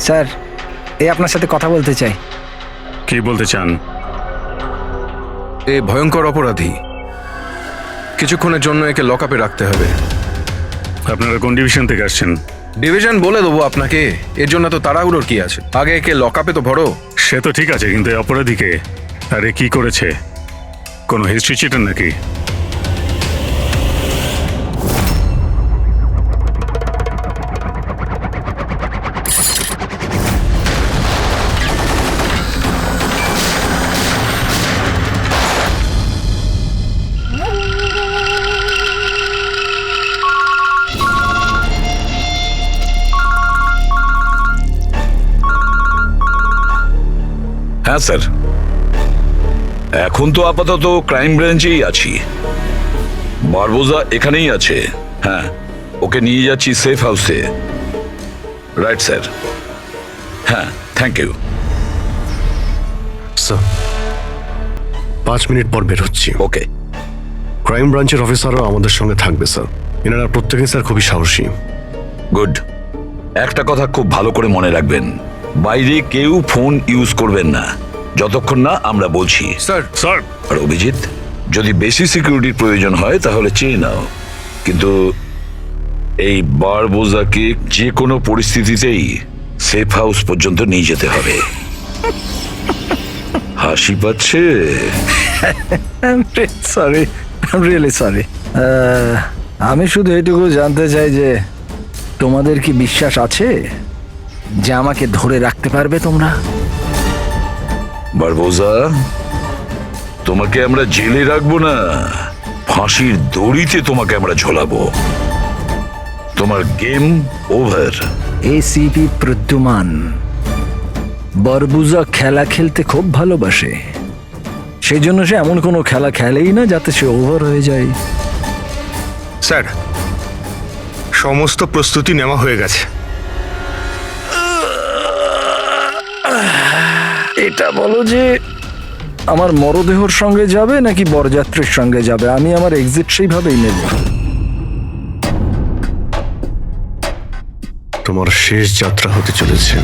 Sir, এই আপনার সাথে কথা বলতে চাই। কি বলতে চান? এ ভয়ঙ্কর অপরাধী, কিছুক্ষণের জন্য একে লকআপে রাখতে হবে। আপনারা কোন ডিভিশন থেকে আসছেন? ডিভিশন বলে দেবো আপনাকে, এর জন্য তো তাড়াহুড়োর কি আছে? আগে একে লকআপে তো ভরো। সে তো ঠিক আছে, কিন্তু এই অপরাধীকে আরে কি করেছে? কোনো হিস্ট্রি চিটার নাকি? হ্যাঁ স্যার, এখন তো আপাতত ক্রাইম ব্রাঞ্চেই আছি। বারবোজা এখানেই আছে। হ্যাঁ, ওকে নিয়ে যাচ্ছি সেফ হাউসে। Right sir. হ্যাঁ, থ্যাংক ইউ স্যার। 5 মিনিট পর বের হচ্ছি। ওকে। ক্রাইম ব্রাঞ্চের অফিসারও আমাদের সঙ্গে থাকবে স্যার। এনারা প্রত্যেকেই স্যার খুবই সাহসী। গুড। একটা কথা খুব ভালো করে মনে রাখবেন, বাইরে কেউ ফোন ইউজ করবেন না যতক্ষণ না আমরা বলছি। স্যার। স্যার, আর অভিজিৎ, যদি বেশি সিকিউরিটির প্রয়োজন হয় তাহলে চেয়ে নাও, কিন্তু এই বারবোজাকে যে কোনো পরিস্থিতিতেই সেফ হাউস পর্যন্ত নিয়ে যেতে হবে। হাসি পাচ্ছে? Sorry, really sorry. আমি শুধু এটুকু জানতে চাই যে তোমাদের কি বিশ্বাস আছে যে আমাকে ধরে রাখতে পারবে তোমরা? বারবোজা, তোমাকে আমরা জেলে রাখবো না, ফাঁসির দড়িতে তোমাকে আমরা ঝোলাবো। তোমার গেম ওভার। এসিপি প্রদ্যুমান বারবোজা খেলা খেলতে খুব ভালোবাসে, সেই জন্য সে এমন কোনো খেলা খেলেই না যাতে সে ওভার হয়ে যায়। স্যার, সমস্ত প্রস্তুতি নেওয়া হয়ে গেছে। এটা বলো যে আমার মরদেহর সঙ্গে যাবে নাকি বরযাত্রীর সঙ্গে যাবে? আমি আমার এক্সিট সেইভাবেই নেব। তোমার শেষ যাত্রা হতে চলেছে।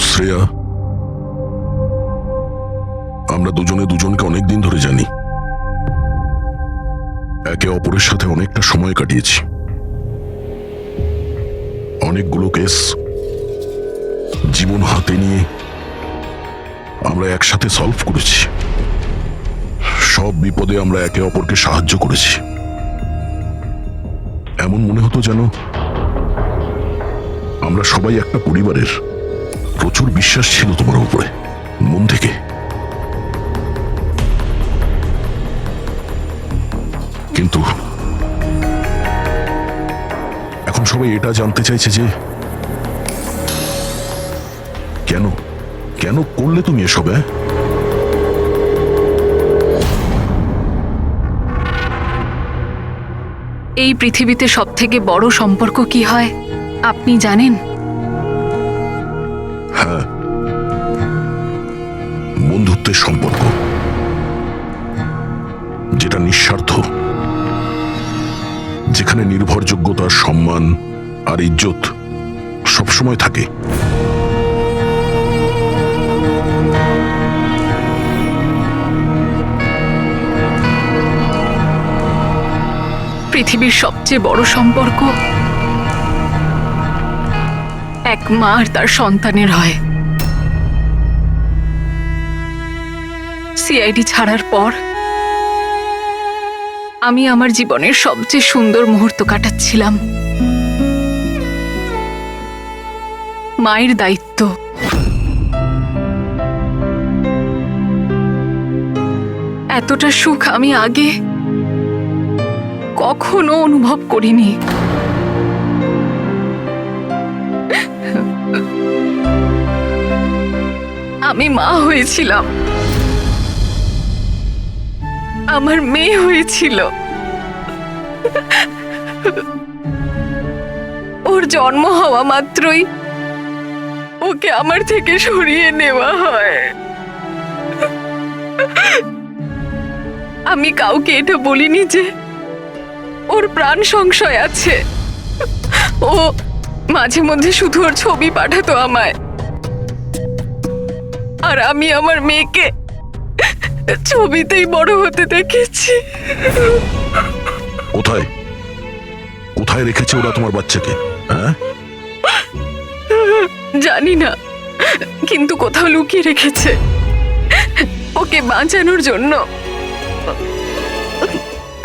শ্রেয়া, আমরা দুজনে দুজনকে অনেকদিন ধরে জানি, একে অপরের সাথে অনেকটা সময় কাটিয়েছি, অনেকগুলো কেস জীবন হাতে নিয়ে আমরা একসাথে সলভ করেছি। সব বিপদে আমরা একে অপরকে সাহায্য করেছি। এমন মনে হতো যেন আমরা সবাই একটা পরিবারের। প্রচুর বিশ্বাস ছিল তোমার উপরে, মন থেকে। কিন্তু এখন সবাই এটা জানতে চাইছে যে কেন কেন করলে তুমি এসব? এই পৃথিবীতে সবথেকে বড় সম্পর্ক কি হয় আপনি জানেন? হ্যাঁ, বন্ধুত্বের সম্পর্ক, যেটা নিঃস্বার্থ, যেখানে নির্ভরযোগ্যতা, সম্মান আর ইজ্জত সবসময় থাকে। পৃথিবীর সবচেয়ে বড় সম্পর্ক এক মা আর তার সন্তানের হয়। সিআইডি ছাড়ার পর আমি আমার জীবনের সবচেয়ে সুন্দর মুহূর্ত কাটাচ্ছিলাম। মায়ের দায়িত্ব, এতটা সুখ আমি আগে কখনো অনুভব করিনি। আমি মা হয়েছিলাম, আমার মেয়ে হয়েছিল। ওর জন্ম হওয়া মাত্রই ওকে আমার থেকে সরিয়ে নেওয়া হয়। আমি কাউকে এটা বলিনি যে ওর প্রাণ সংশয় আছে। ও মাঝে মধ্যে শুধু ওর ছবি পাঠাতো আমায়, আর আমি আমার মেয়েকে ছবিতেই বড় হতে দেখেছি। কোথায় কোথায় রেখেছে ওরা তোমার বাচ্চাকে? হ্যাঁ, জানি না, কিন্তু কোথাও লুকিয়ে রেখেছে ওকে বাঁচানোর জন্য।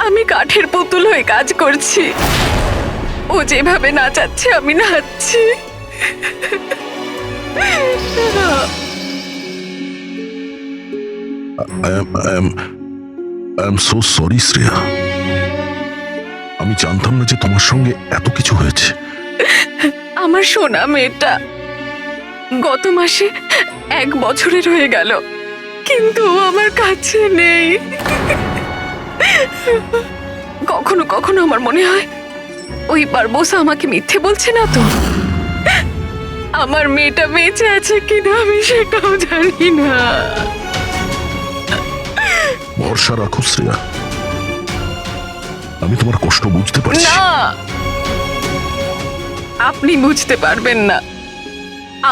আমি কাঠের পুতুল হয়ে কাজ করছি, ও যেভাবে নাচাচ্ছে আমি নাচছি। I am so sorry Shreya. আমি জানতাম না যে তোমার সঙ্গে এত কিছু হয়েছে। আমার সোনা মেয়েটা গত মাসে 1 বছরের হয়ে গেল, কিন্তু ও আমার কাছে নেই। কখনো কখনো আমার মনে হয় ওই বারবোসা আমাকে মিথ্যে বলছে না তো। আমার মেয়েটা বেঁচে আছে কিনা আমি সেটাও জানি না। ভরসা রাখো শ্রেয়া, আমি তোমার কষ্ট বুঝতে পারছি। না, আপনি বুঝতে পারবেন না,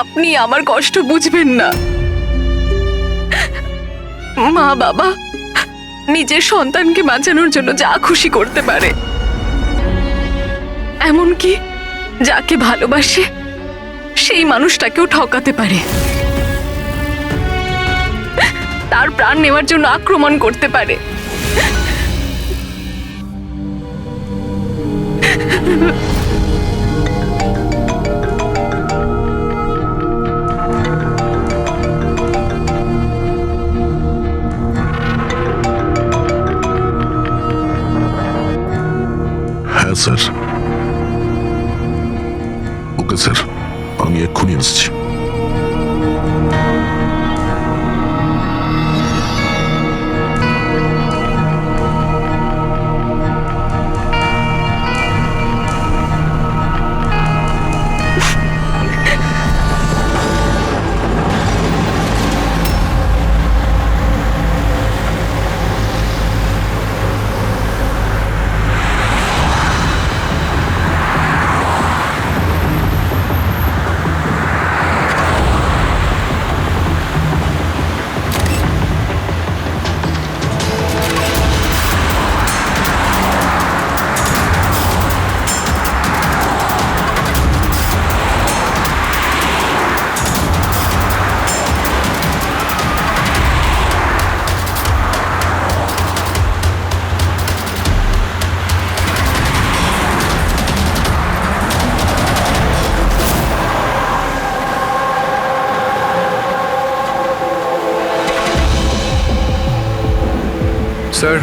আপনি আমার কষ্ট বুঝবেন না। মা বাবা নিজের সন্তানকে বাঁচানোর জন্য যা খুশি করতে পারে, এমনকি যাকে ভালোবাসে সেই মানুষটাকেও ঠকাতে পারে, তার প্রাণ নেওয়ার জন্য আক্রমণ করতে পারে। হ্যাঁ স্যার। ওকে স্যার, আমি এক্ষুনি আসছি। স্যার,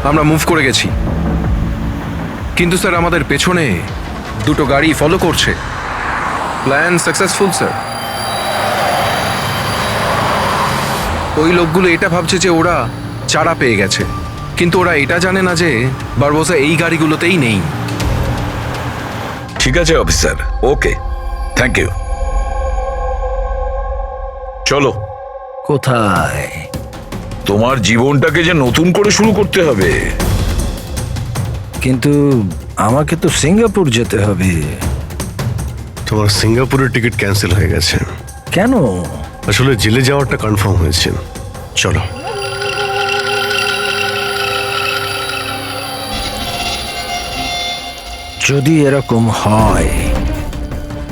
আমরা মুভ করে গেছি, কিন্তু স্যার আমাদের পেছনে 2টো গাড়ি ফলো করছে। Plan successful sir. ওই লোকগুলো এটা ভাবছে যে ওরা চারা পেয়ে গেছে, কিন্তু ওরা এটা জানে না যে বারবোসা এই গাড়িগুলোতেই নেই। ঠিক আছে অফিসার, ওকে, থ্যাংক ইউ। চলো, কোথায়? তোমার জীবনটাকে যে নতুন করে শুরু করতে হবে। কিন্তু আমাকে তো সিঙ্গাপুর যেতে হবে। তোমার সিঙ্গাপুরের টিকিট ক্যান্সেল হয়ে গেছে। কেন? আসলে জেলে যাওয়াটা কনফার্ম হয়েছে। চলো। যদি এরকম হয়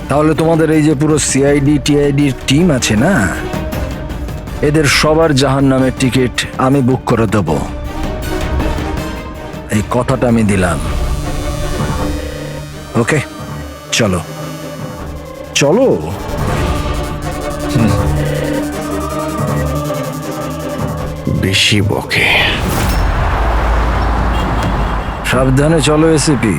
তাহলে তোমাদের এই যে পুরো সিআইডি টিআইডির টিম আছে না, এদের সবার জাহান্নামের টিকিট আমি বুক করে দেব। এই কথাটা আমি দিলাম। ওকে, চলো চলো। বেশি বকে। সাবধানে চলো এসিপি,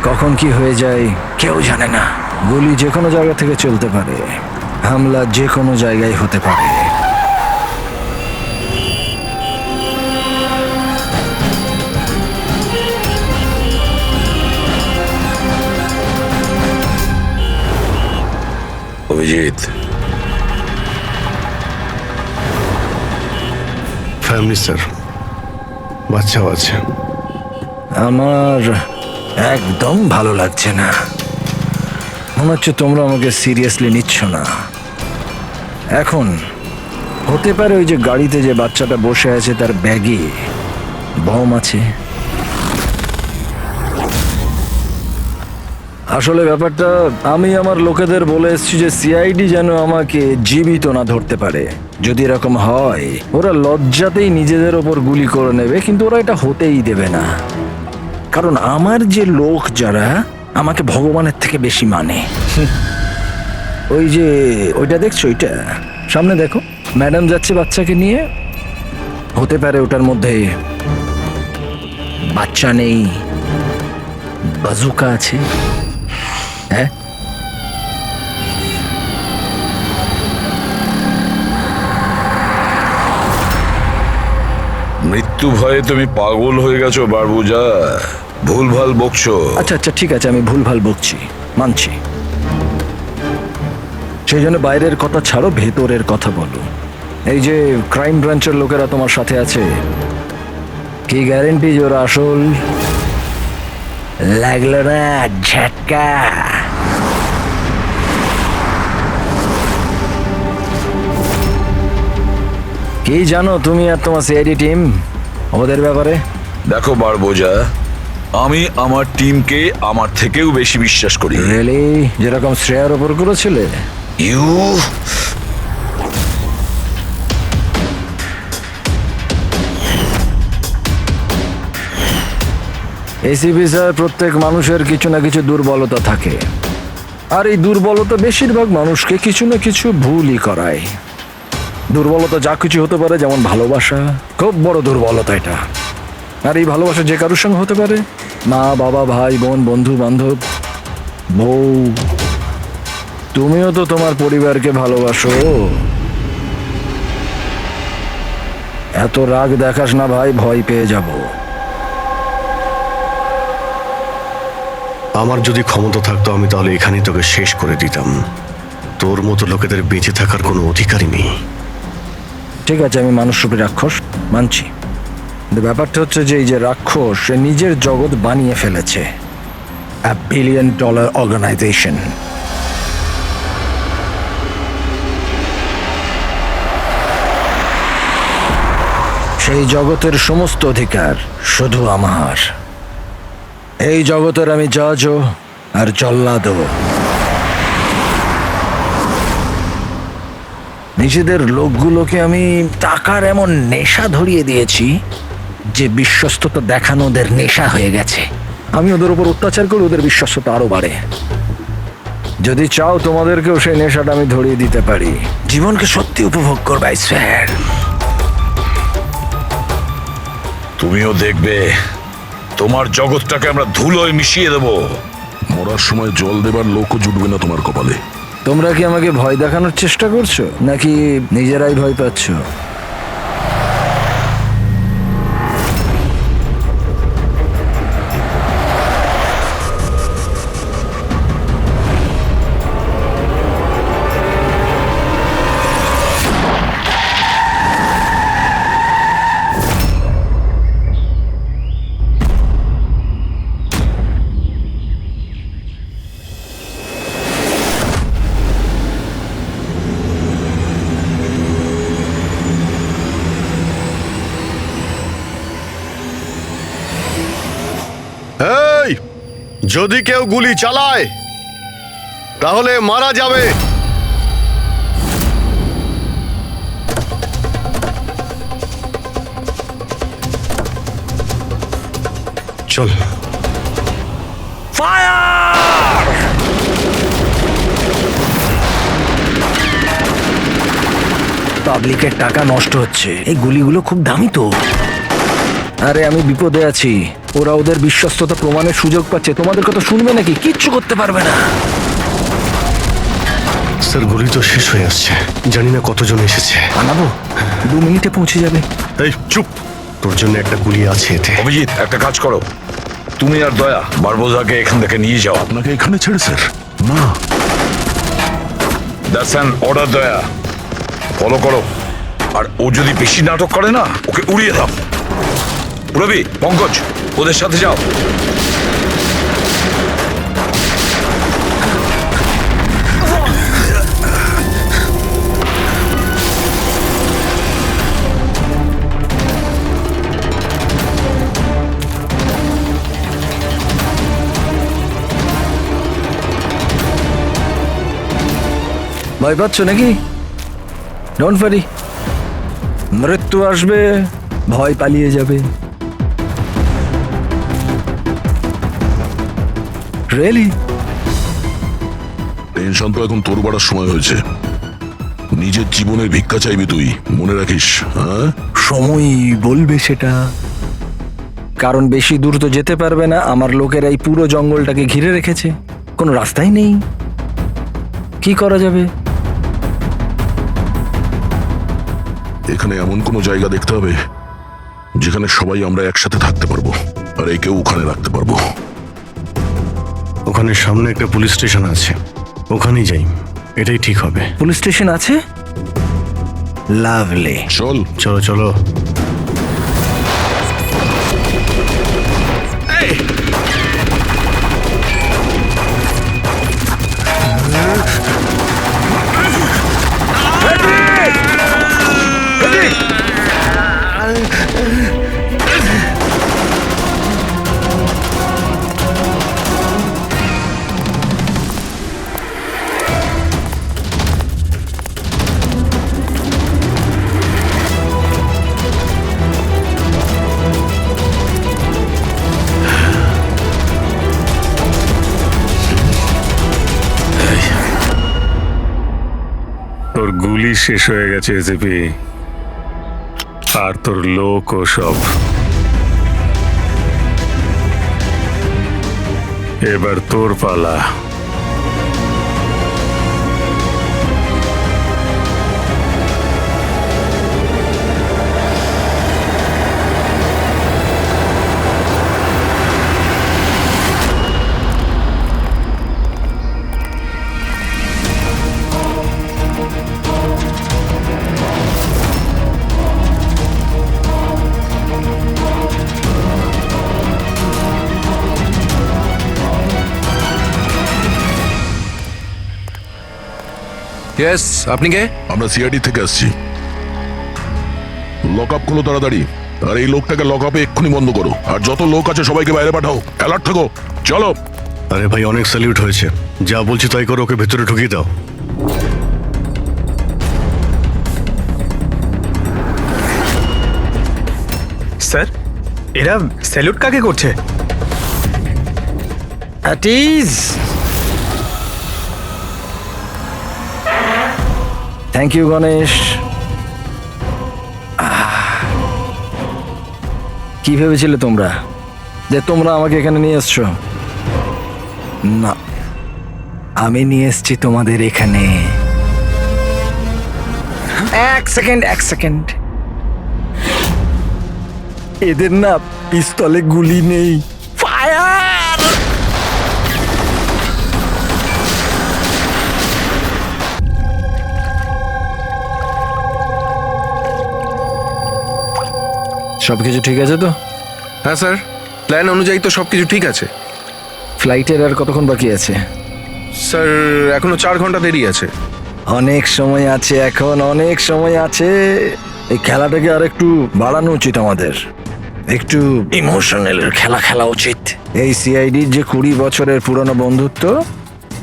কখন কি হয়ে যায় কেউ জানে না। গুলি যে কোনো জায়গা থেকে চলতে পারে, হামলা যে কোনো জায়গায় হতে পারে। অভিজিৎ, ফ্যামিলি স্যার, বাচ্চাও আছে। আমার একদম ভালো লাগছে না। মনে হচ্ছে তোমরা আমাকে সিরিয়াসলি নিচ্ছ না। এখন হতে পারে ওই যে গাড়িতে যে বাচ্চাটা বসে আছে তার ব্যাগে বম আছে। আসলে ব্যাপারটা আমি আমার লোকেদের বলে এসেছি যে সিআইডি যেন আমাকে জীবিত না ধরতে পারে। যদি এরকম হয় ওরা লজ্জাতেই নিজেদের ওপর গুলি করে নেবে, কিন্তু ওরা এটা হতেই দেবে না। কারণ আমার যে লোক যারা আমাকে ভগবানের থেকে বেশি মানে। ওই যে ওইটা দেখছো, ওইটা সামনে দেখো, ম্যাডাম যাচ্ছে বাচ্চাকে নিয়ে। হতে পারে ওটার মধ্যে বাচ্চা নেই, বাজুকা আছে। হ্যাঁ, মৃত্যু ভয়ে তুমি পাগল হয়ে গেছো বারবুজা, ভুলভাল বকছো। আচ্ছা আচ্ছা ঠিক আছে, আমি ভুলভাল বকছি, মানছি। সেই জন্য বাইরের কথা ছাড়ো, ভেতরের কথা বলো। এই যে ক্রাইম ব্রাঞ্চের লোকেরা তোমার সাথে আছে, কি গ্যারেন্টি যে ওরা আসল? লাগলো না ঝটকা? কি জানো তুমি আর তোমার সিআইডি টিম ওদের ব্যাপারে? দেখো বারবোজা, আমি আমার টিমকে আমার থেকেও বেশি বিশ্বাস করি। রিয়েলি? যেরকম শ্রেয়ার ওপর করেছিলে? ইউ এসিপি স্যার, প্রত্যেক মানুষের কিছু না কিছু দুর্বলতা থাকে, আর এই দুর্বলতা বেশিরভাগ মানুষকে কিছু না কিছু ভুলই করায়। দুর্বলতা যা কিছু হতে পারে, যেমন ভালোবাসা, খুব বড় দুর্বলতা এটা। আর এই ভালোবাসা যে কারোর সঙ্গে হতে পারে, মা বাবা, ভাই বোন, বন্ধু বান্ধব, বউ। তুমিও তো তোমার পরিবারকে ভালোবাসো। এত রাগ দেখাস না ভাই, ভয় পেয়ে যাব। আমার যদি ক্ষমতা থাকতো আমি তাহলে এখানেই তোকে শেষ করে দিতাম। তোর মতো লোকেদের বেঁচে থাকার কোনো অধিকারই নেই। ঠিক আছে, আমি মানুষ রূপী রাক্ষস মানছি, কিন্তু ব্যাপারটা হচ্ছে যে এই যে রাক্ষস, সে নিজের জগৎ বানিয়ে ফেলেছে, $1 বিলিয়ন অর্গানাইজেশন। সেই জগতের সমস্ত অধিকার শুধু আমার। এই জগতের আমি জজও আর জল্লাদও। নিজেদের লোকগুলোকে আমি টাকার এমন নেশা ধরিয়ে দিয়েছি যে বিশ্বস্ততা দেখানো ওদের নেশা হয়ে গেছে। আমি ওদের উপর অত্যাচার করে ওদের বিশ্বস্ততা আরো বাড়ে। যদি চাও তোমাদেরকেও সেই নেশাটা আমি ধরিয়ে দিতে পারি। জীবনকে সত্যি উপভোগ করবে স্যার। তুমিও দেখবে তোমার জগৎটাকে আমরা ধুলোয় মিশিয়ে দেব। মরার সময় জল দেবার লোকও জুটবে না তোমার কপালে। তোমরা কি আমাকে ভয় দেখানোর চেষ্টা করছো, নাকি নিজেরাই ভয় পাচ্ছ? এই, যদি কেউ গুলি চালায় তাহলে মারা যাবে। চল। পাবলিকের টাকা নষ্ট হচ্ছে, এই গুলিগুলো খুব দামি তো। আরে আমি বিপদে আছি, ওরা ওদের বিশ্বস্ততা প্রমাণের সুযোগ পাচ্ছে। তোমাদের কথা শুনবে নাকি? কিচ্ছু করতে পারবে না। স্যার, গুলি তো শেষ হয়ে আসছে, জানি না কতজন এসেছে। আনাবো, 2 মিনিটে পৌঁছে যাবে। এই চুপ, তোর জন্য একটা গুলি আছে এতে। অভিজিৎ, একটা কাজ করো, তুমি আর দয়া বারবোজাকে এখান থেকে নিয়ে যাও। আপনাকে এখানে ছেড়ে স্যার? না, দ্যাটস অ্যান অর্ডার দয়া, ফলো করো। আর ও যদি বেশি নাটক করে না, ওকে উড়িয়ে দাও। রবি, পঙ্কজ, ওদের সাথে যাও। ভয় পাচ্ছ নাকি? ডোন্ট ওয়ারি, মৃত্যু আসবে, ভয় পালিয়ে যাবে। রিয়েলি? টেনশন তো এখন তোর বাড়ার সময় হয়েছে। নিজের জীবনের ভিক্ষা চাইবি তুই, মনে রাখিস। হ্যাঁ, সময় বলবে সেটা। কারণ বেশি দূর তো যেতে পারবে না, আমার লোকেরা এই পুরো জঙ্গলটাকে ঘিরে রেখেছে, কোনো রাস্তাই নেই। কি করা যাবে? এখানে এমন কোনো জায়গা দেখতে হবে যেখানে সবাই আমরা একসাথে থাকতে পারবো, আর একেও ওখানে রাখতে পারবো। ওখানে সামনে একটা পুলিশ স্টেশন আছে, ওখানেই যাই, এটাই ঠিক হবে। পুলিশ স্টেশন আছে? লাভলি। চল। চলো চলো। তোর গুলি শেষ হয়ে গেছে এসিপি, আর তোর লোক ও সব। এবার তোর পালা। ইয়েস, আপনি কে? আমরা সিআইডি থেকে আসছি। লক আপ করো তাড়াতাড়ি, আর এই লোকটাকে লক আপে এক্ষুনি বন্ধ করো, আর যত লোক আছে সবাইকে বাইরে পাঠাও। অ্যালার্ট থাকো, চলো। আরে ভাই, অনেক স্যালিউট হয়েছে, যা বলছি তাই করো, ওকে ভেতরে ঢুকিয়ে দাও। স্যার, এরা স্যালুট কাকে করছে? Thank you Ganesh. কি ভেবেছিলে তোমরা যে তোমরা আমাকে এখানে নিয়ে এসছো? না, আমি নিয়ে এসছি তোমাদের এখানে। এক সেকেন্ড। এদের না পিস্তলে গুলি নেই। ফায়ার! সবকিছু ঠিক আছে তো? হ্যাঁ স্যার, প্ল্যান অনুযায়ী তো সবকিছু ঠিক আছে। ফ্লাইটের আর কতক্ষণ বাকি আছে? স্যার, এখনো 4 ঘন্টা দেরি আছে। অনেক সময় আছে, এখন অনেক সময় আছে। এই খেলাটাকে আর একটু বাড়ানো উচিত আমাদের, একটু ইমোশনাল খেলা উচিত। এই সিআইডির যে 20 বছরের পুরনো বন্ধুত্ব,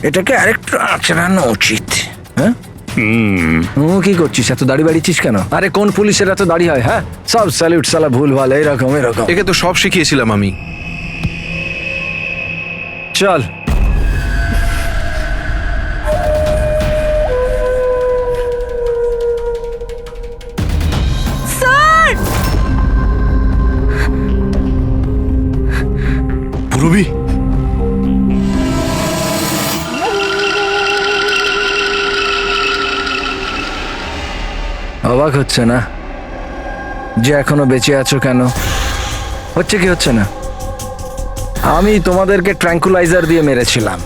এটাকে আরেকটু আঁচড়ানো উচিত। হ্যাঁ, কি করছিস? এত দাড়ি বাড়িছিস কেন? আরে কোন পুলিশের এত দাড়ি হয়? হ্যাঁ, সব স্যালুট সালা ভুলভাল এরকম। একে তো সব শিখিয়েছিলাম আমি। চল। পুরবি, অবাক হচ্ছে না যে এখনো বেঁচে আছো? কেন হচ্ছে কি হচ্ছে না? আমি তোমাদেরকে ট্র্যাঙ্কুলাইজার দিয়ে মেরেছিলাম,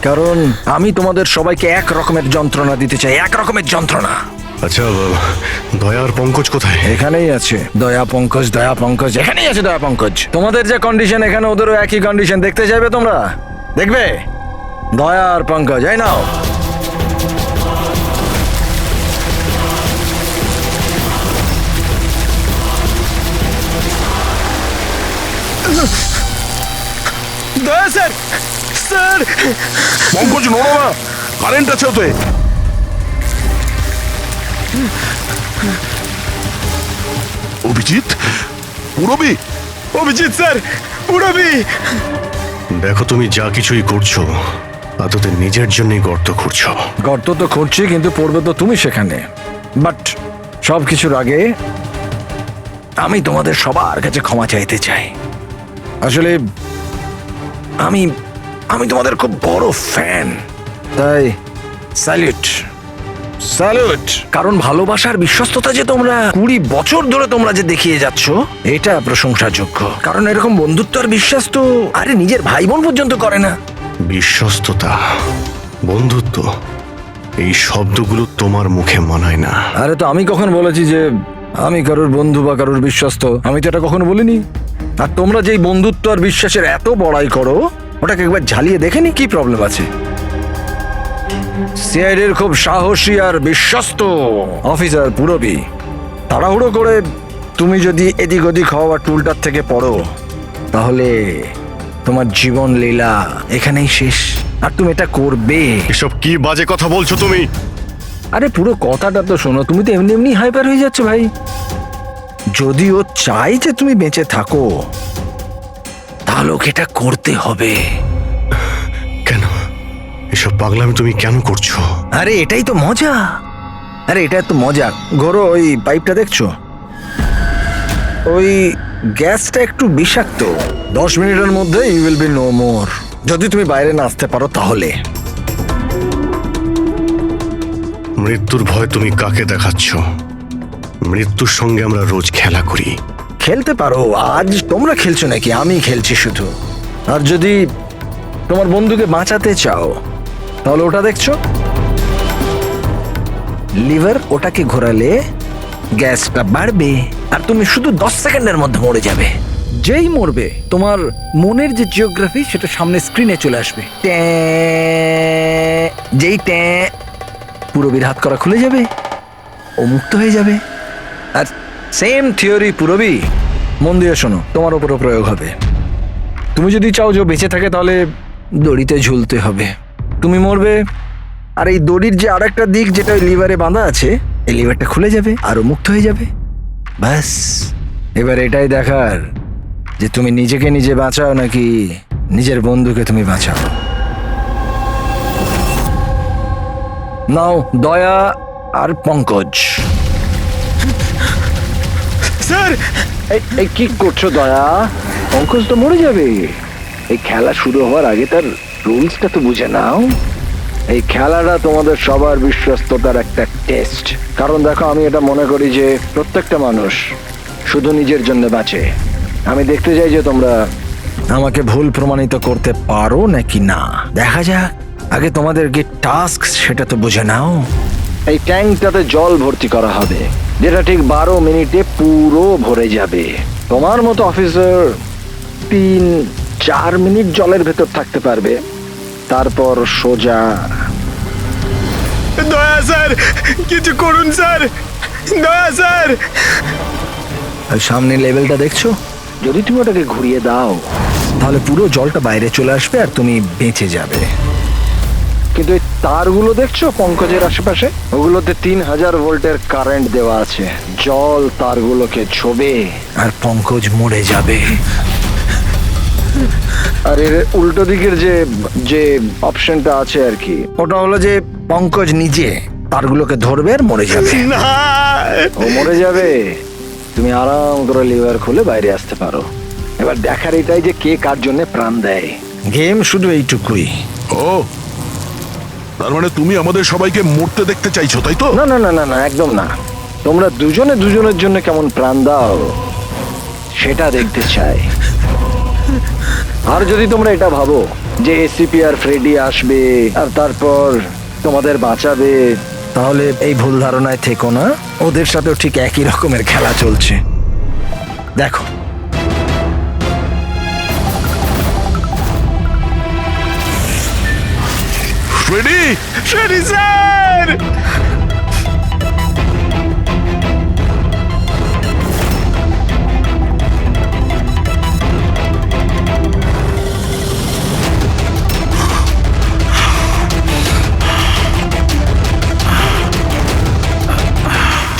কারণ আমি তোমাদের সবাইকে এক রকমের যন্ত্রণা দিতে চাই, এক রকমের যন্ত্রণা। আচ্ছা দয়া আর পঙ্কজ কোথায়? এখানেই আছে দয়া পঙ্কজ এখানেই আছে দয়া পঙ্কজ। তোমাদের যে কন্ডিশন এখানে ওদেরও একই কন্ডিশন। দেখতে চাইবে তোমরা? দেখবে? দয়া আর পঙ্কজ, এই নাও। দয়া স্যার, স্যার পঙ্কজ নড়ো না, কারেন্ট আছে ওতে। অভিজিৎ, পুরবি, অভিজিৎ স্যার, পুরবি। দেখো তুমি যা কিছুই করছো তা তোদের নিজের জন্যই গর্ত খুঁড়ছো। গর্ত তো করছি, কিন্তু পড়বে তো তুমি সেখানে। বাট সব কিছুর আগে আমি তোমাদের সবার কাছে ক্ষমা চাইতে চাই। আসলে আমি আমি তোমাদের খুব বড় ফ্যান, তাই স্যালুট স্যালুট। কারণ ভালোবাসার বিশ্বস্ততা যে তোমরা 20 বছর ধরে তোমরা যে দেখিয়ে যাচ্ছ, এটা প্রশংসাযোগ্য। কারণ এরকম বন্ধুত্ব আর বিশ্বাস তো আরে নিজের ভাই বোন পর্যন্ত করে না। বিশ্বস্ততা, বন্ধুত্ব, এই শব্দগুলো তোমার মুখে মানায় না। আরে তো আমি কখন বলেছি যে আমি কারোর বন্ধু বা কারোর বিশ্বস্ত? আমি তো এটা কখনো বলিনি। আর তোমরা যেই বন্ধুত্ব আর বিশ্বাসের এত বড়াই করো, ওটাকে একবার ঝালিয়ে দেখেনি কি প্রবলেম আছে? সিআইডির খুব সাহসী আর বিশ্বস্ত অফিসার পুরবি, তাড়াহুড়ো করে তুমি যদি এদিক ওদিক হওয়া টুলটার থেকে পড়ো, তাহলে তোমার জীবন লীলা এখানেই শেষ। আর তুমি এটা করবে। এসব কি বাজে কথা বলছো তুমি? আরে পুরো কথাটা তো শোনো। তুমি তো এমনি এমনি হাইপার হয়ে যাচ্ছ ভাই। যদি ও চাই যে তুমি বেঁচে থাকো, তাহলে ওকে এটা করতে হবে। কেন এসব পাগলামি তুমি কেন করছো? আরে এটাই তো মজা। আরে এটা তো মজা। ঘোরো, ওই পাইপটা দেখছো? ওই গ্যাসটা একটু বিষাক্ত। 10 মিনিটের মধ্যে you will be no more. যদি তুমি বাইরে না আসতে পারো তাহলে। মৃত্যুর ভয় তুমি কাকে দেখাচ্ছ? মৃত্যুর সঙ্গে আমরা রোজ খেলা করি। খেলতে পারো। আজ তোমরা খেলছো নাকি? আমি খেলছি শুধু। আর যদি তোমার বন্ধুকে বাঁচাতে চাও, তাহলে ওটা দেখছো লিভার, ওটাকে ঘোরালে গ্যাসটা বাড়বে আর তুমি শুধু 10 সেকেন্ডের মধ্যে মরে যাবে। যেই মরবে তোমার মনের যে জিওগ্রাফি সেটা সামনে স্ক্রিনে চলে আসবে। যেই পুরবীর হাত করা খুলে যাবে, ও মুক্ত হয়ে যাবে। আর সেম থিওরি পুরবি, মন দিয়ে শোনো, তোমার উপরও প্রয়োগ হবে। তুমি যদি চাও যে ও বেঁচে থাকে, তাহলে দড়িতে ঝুলতে হবে। তুমি মরবে, আর এই দড়ির যে আরেকটা দিক যেটা ওই লিভারে বাঁধা আছে, এই লিভারটা খুলে যাবে আর ও মুক্ত হয়ে যাবে। ব্যাস, এবার এটাই দেখার যে তুমি নিজেকে নিজে বাঁচাও নাকি নিজের বন্ধুকে তুমি বাঁচাও। নাও দয়া আর পঙ্কজ। স্যার, এই কি করছো দয়া? পঙ্কজ তো মরে যাবে। এই খেলা শুরু হওয়ার আগে তার রুলসটা তো বুঝে নাও। এই খেলাটা তোমাদের সবার বিশ্বস্ততার একটা টেস্ট। কারণ দেখো, আমি এটা মনে করি যে প্রত্যেকটা মানুষ শুধু নিজের জন্য বাঁচে। আমি দেখতে চাই যে তোমরা আমাকে ভুল প্রমাণিত করতে পারো নাকি না। দেখা যাক। আগে তোমাদেরকে টাস্ক সেটা তো বুঝে নাও। এই ট্যাঙ্কটাতে জল ভর্তি করা হবে, যেটা ঠিক 12 মিনিটে পুরো ভরে যাবে। তোমার মতো অফিসার 3-4 মিনিট জলের ভেতর থাকতে পারবে, তারপর সোজা। দয়া স্যার, কিছু করুন স্যার, দয়া স্যার। আর সামনে লেভেলটা দেখছো? যদি তুমি ওটাকে ঘুরিয়ে দাও, তাহলে পুরো জলটা বাইরে চলে আসবে আর তুমি বেঁচে যাবে। কিন্তু এই তারগুলো দেখছো পঙ্কজের আশেপাশে, ওগুলোতে 3000 ভোল্টের কারেন্ট দেওয়া আছে। জল তারগুলোকে ছোবে আর পঙ্কজ মরে যাবে। আর এর উল্টো দিকের যে অপশনটা আছে আর কি, ওটা হলো যে পঙ্কজ নিজে তারগুলোকে ধরবে আর মরে যাবে। না, ও মরে যাবে, তুমি আরাম করে লিভার খুলে বাইরে আসতে পারো। এবার দেখার এটাই যে কে কার জন্য প্রাণ দেয়। গেম শুধু এইটুকুই। ও, তার মানে তুমি আমাদের সবাইকে মরতে দেখতে চাইছো, তাই তো? না না না না না, একদম না। তোমরা দুজনে দুজনের জন্য কেমন প্রাণ দাও সেটা দেখতে চাই। আর যদি তোমরা এটা ভাবো যে এসিপি আর ফ্রেডি আসবে আর তারপর তোমাদের বাঁচাবে, তাহলে এই ভুল ধারণায় থেকো না, ওদের সাথেও ঠিক একই রকমের খেলা চলছে। দেখো, ফ্রেডি, ফ্রেডি স্যার!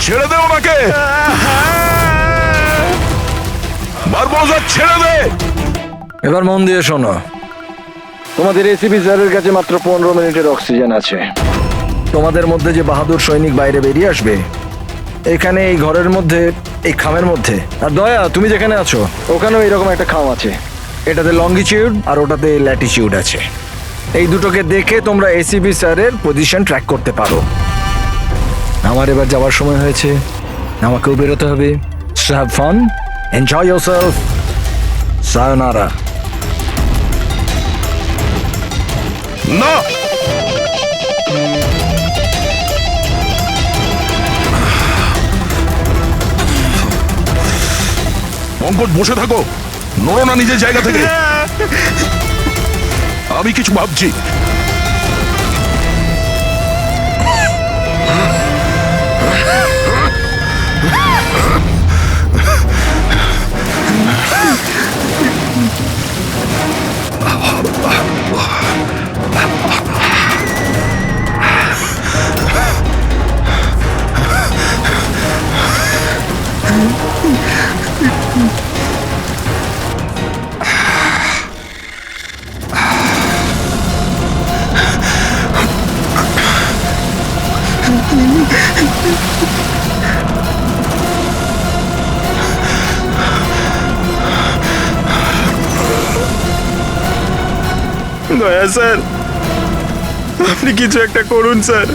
ছেড়ে দে ওনাকে, বারবোজা ছেড়ে দে। এবার মন দিয়ে শোনো, তোমাদের এসিপি স্যারের কাছে মাত্র 15 মিনিটের অক্সিজেন আছে। তোমাদের মধ্যে যে বাহাদুর সৈনিক বাইরে বেরিয়ে আসবে, এখানে এই ঘরের মধ্যে, এই খামের মধ্যে, আর দয়া তুমি যেখানে আছো ওখানেও এরকম একটা খাম আছে, এটাতে লঙ্গিটিউড আর ওটাতে ল্যাটিটিউড আছে। এই দুটোকে দেখে তোমরা এসিপি স্যারের পজিশন ট্র্যাক করতে পারো। আমার এবার যাওয়ার সময় হয়েছে, আমাকেও বেরোতে হবে। So have fun, enjoy yourself, sayonara. না, পঙ্কজ বসে থাকো, নড়ো না নিজের জায়গা থেকে। আমি কিছু ভাবছি। দয়া স্যার, আপনি কিছু একটা করুন স্যার।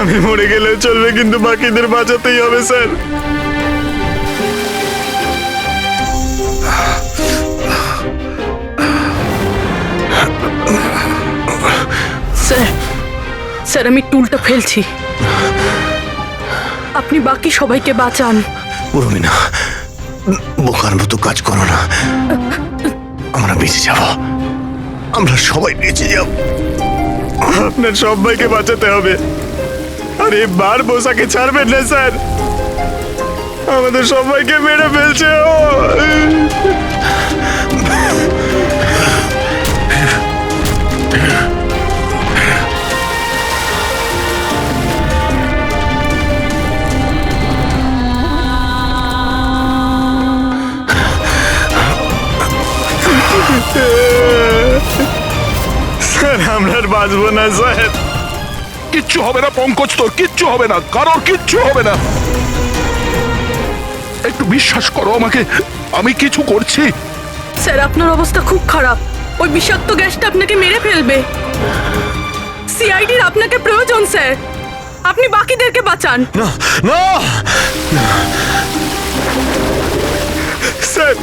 আমি মরে গেলেও চলবে, কিন্তু বাকিদের বাঁচাতেই হবে স্যার। স্যার, স্যার আমি টুলটা ফেলছি, আপনি বাকি সবাইকে বাঁচান। উর্মিনা, বোকার মতো কাজ করো না। আমরা বেঁচে যাব, আমরা সবাই বেঁচে যাব। আপনার সবাইকে বাঁচাতে হবে, আর এই বারবোসাকে ছাড়বেন না স্যার, আমাদের সবাইকে মেরে ফেলছে ও। স্যার আমরা আর বাঁচবো না স্যার। কিচ্ছু হবে না পঙ্কজ, তোর কিচ্ছু হবে না, কারোর কিচ্ছু হবে না। একটু বিশ্বাস করো আমাকে, আমি কিছু করছি। স্যার আপনার অবস্থা খুব খারাপ, ওই বিষাক্ত গ্যাসটা আপনাকে মেরে ফেলবে। সিআইডির আপনাকে প্রয়োজন স্যার, আপনি বাকিদেরকে বাঁচান। না না, স্যার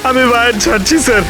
আমি বাইরে ছাড়ছি স্যার।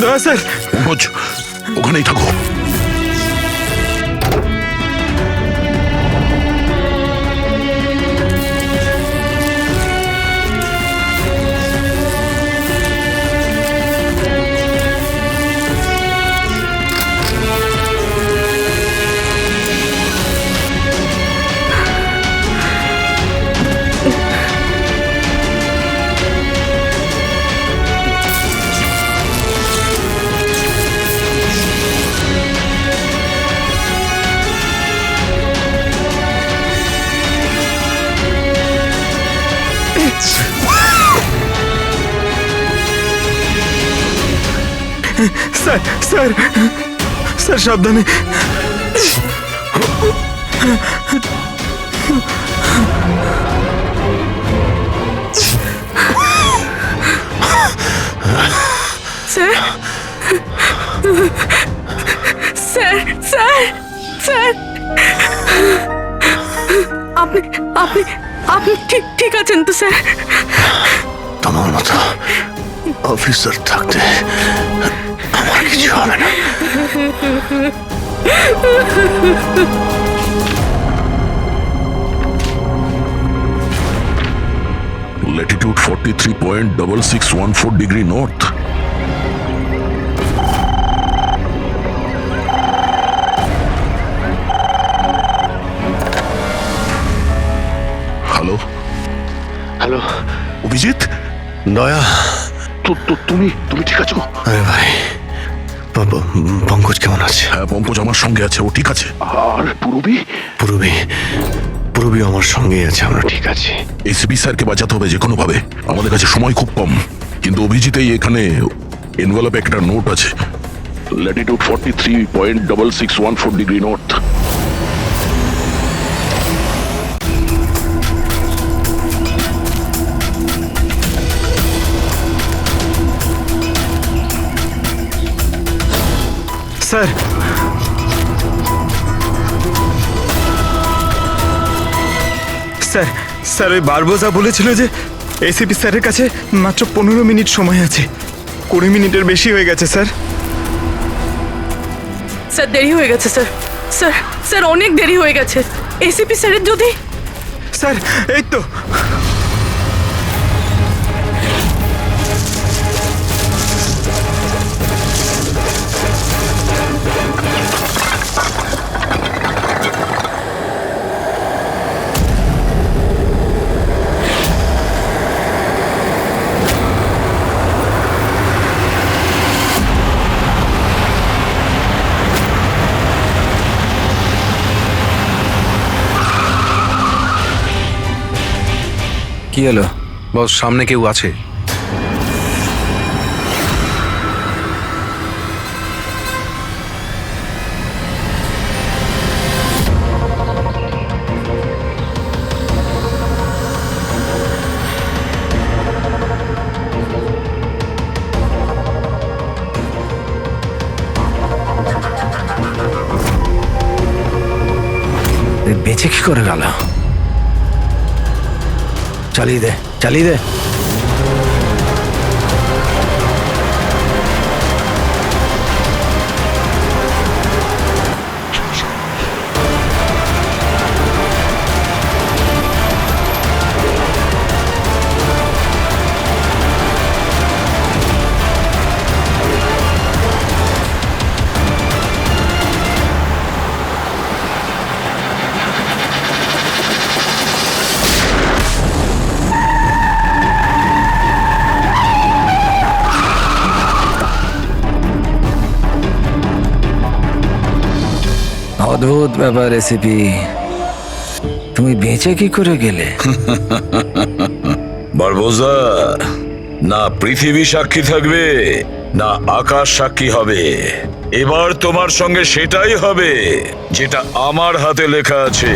দয়া স্যার। পঙ্কজ ওখানেই থাকো। স্যার স্যার স্যার সাবধানে। স্যার স্যার স্যার স্যার আপনি আপনি আপনি ঠিক ঠিক আছেন তো স্যার? তোমার মতো অফিসার থাকতে আমার কিছু হবে না। Latitude 43.6614 degree north. Hello hello Abhijit, দয়া। তুমি ঠিক আছো? আরে ভাই, পঙ্কজ কেমন আছে? হ্যাঁ পঙ্কজ আমার সঙ্গে আছে, ও ঠিক আছে। আর পূরবী? পূরবী আমার সঙ্গেই আছে, আমরা ঠিক আছি। এসপি স্যারকে বাঁচাতে হবে যে কোনো ভাবে, আমাদের কাছে সময় খুব কম। কিন্তু অভিজিতেই এখানে এনভেলপে একটা নোট আছে, Latitude 43.6614 degree north. Sir sir sir ওই বারবোজা বলেছিল যে এসিপি স্যারের কাছে মাত্র 15 মিনিট সময় আছে। 20 মিনিটের বেশি হয়ে গেছে স্যার। স্যার দেরি হয়ে গেছে স্যার। স্যার স্যার অনেক দেরি হয়ে গেছে। এসিপি স্যারের যদি স্যার এই তো কি হলো? বস সামনে কেউ আছে। বেঁচে কি করে গেল? চালিয়ে দে, চালিয়ে দে। অদ্ভুত ব্যাপার রেসিপি, তুমি বেঁচে কি করে গেলে? বারবোজা, না পৃথিবী সাক্ষী থাকবে না আকাশ সাক্ষী হবে। এবার তোমার সঙ্গে সেটাই হবে যেটা আমার হাতে লেখা আছে।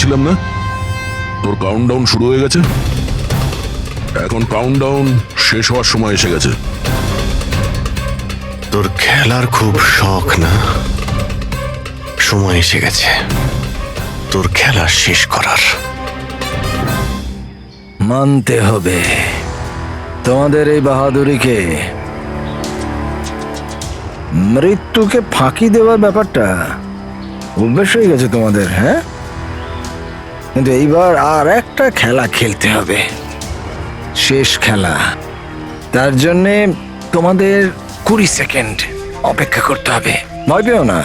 বলেছিলাম না তোর কাউন্টডাউন শুরু হয়ে গেছে। এখন কাউন্টডাউন শেষ হওয়ার সময় এসে গেছে। তোর খেলার খুব শখ না? সময় এসে গেছে তোর খেলা শেষ করার। মানতে হবে তোমাদের এই বাহাদুরিকে। মৃত্যুকে ফাঁকি দেওয়ার ব্যাপারটা অভ্যেস হয়ে গেছে তোমাদের, হ্যাঁ? কিন্তু এইবার আর একটা খেলা খেলতে হবে, শেষ খেলা। তার জন্যে তোমাদের 20 সেকেন্ড অপেক্ষা করতে হবে। ভয় পেও না,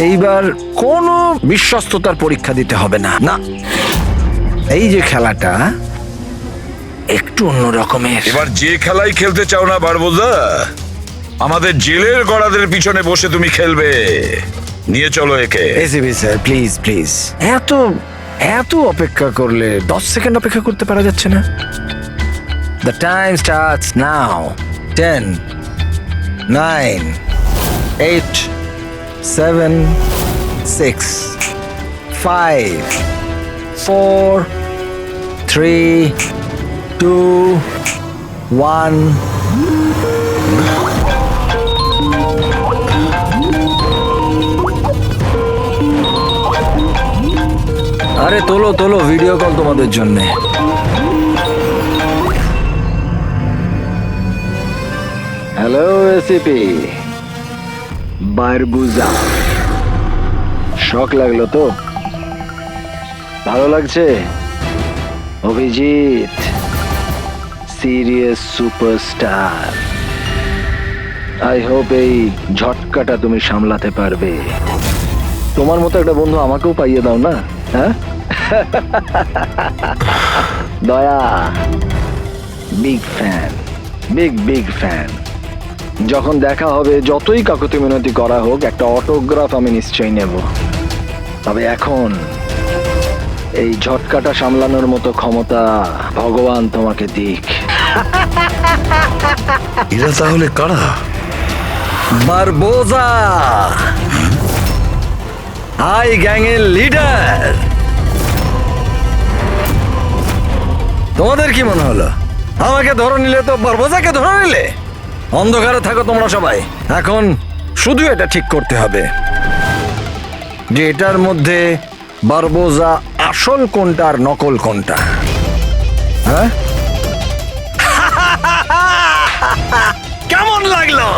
এইবার কোনো বিশ্বস্ততার পরীক্ষা দিতে হবে না। না, এই যে খেলাটা একটু অন্য রকমের। এবার যে খেলাই খেলতে চাও না বারবোজা, আমাদের জেলের গড়াদের পিছনে বসে তুমি খেলবে। নিয়ে চলো একে। এসিবি স্যার, প্লিজ প্লিজ, এত এত অপেক্ষা করলে 10 সেকেন্ড অপেক্ষা করতে পারা যাচ্ছে না? The time starts now. 10, 9, 8, 7, 6, 5, 4, 3, 2, 1. আরে তোলো তোলো, ভিডিও কল তোমাদের জন্য। হ্যালো এসিপি বারবুজা, শখ লাগলো তো? ভালো লাগছে? Abhijit serious superstar. I hope এই ঝটকাটা তুমি সামলাতে পারবে। তোমার মতো একটা বন্ধু আমাকেও পাইয়ে দাও না, হ্যাঁ? দয়া বিগ ফ্যান, বিগ ফ্যান। যখন দেখা হবে, যতই কাকুতি মিনতি করা হোক, একটা অটোগ্রাফ আমি নিশ্চয়ই নেব। তবে এখন এই ঝটকাটা সামলানোর মতো ক্ষমতা ভগবান তোমাকে দিক। এরা তাহলে কারা? বারবোজা, আই গ্যাংয়ের লিডার। তোমাদের কি মনে হলো আমাকে ধরে নিলে তো বারবোজাকে ধরে নিলে? অন্ধকারে থাকো তোমরা সবাই। এখন শুধু এটা ঠিক করতে হবে যে এটার মধ্যে বারবোজা আসল কোনটা আর নকল কোনটা। হ্যাঁ, কেমন লাগলো?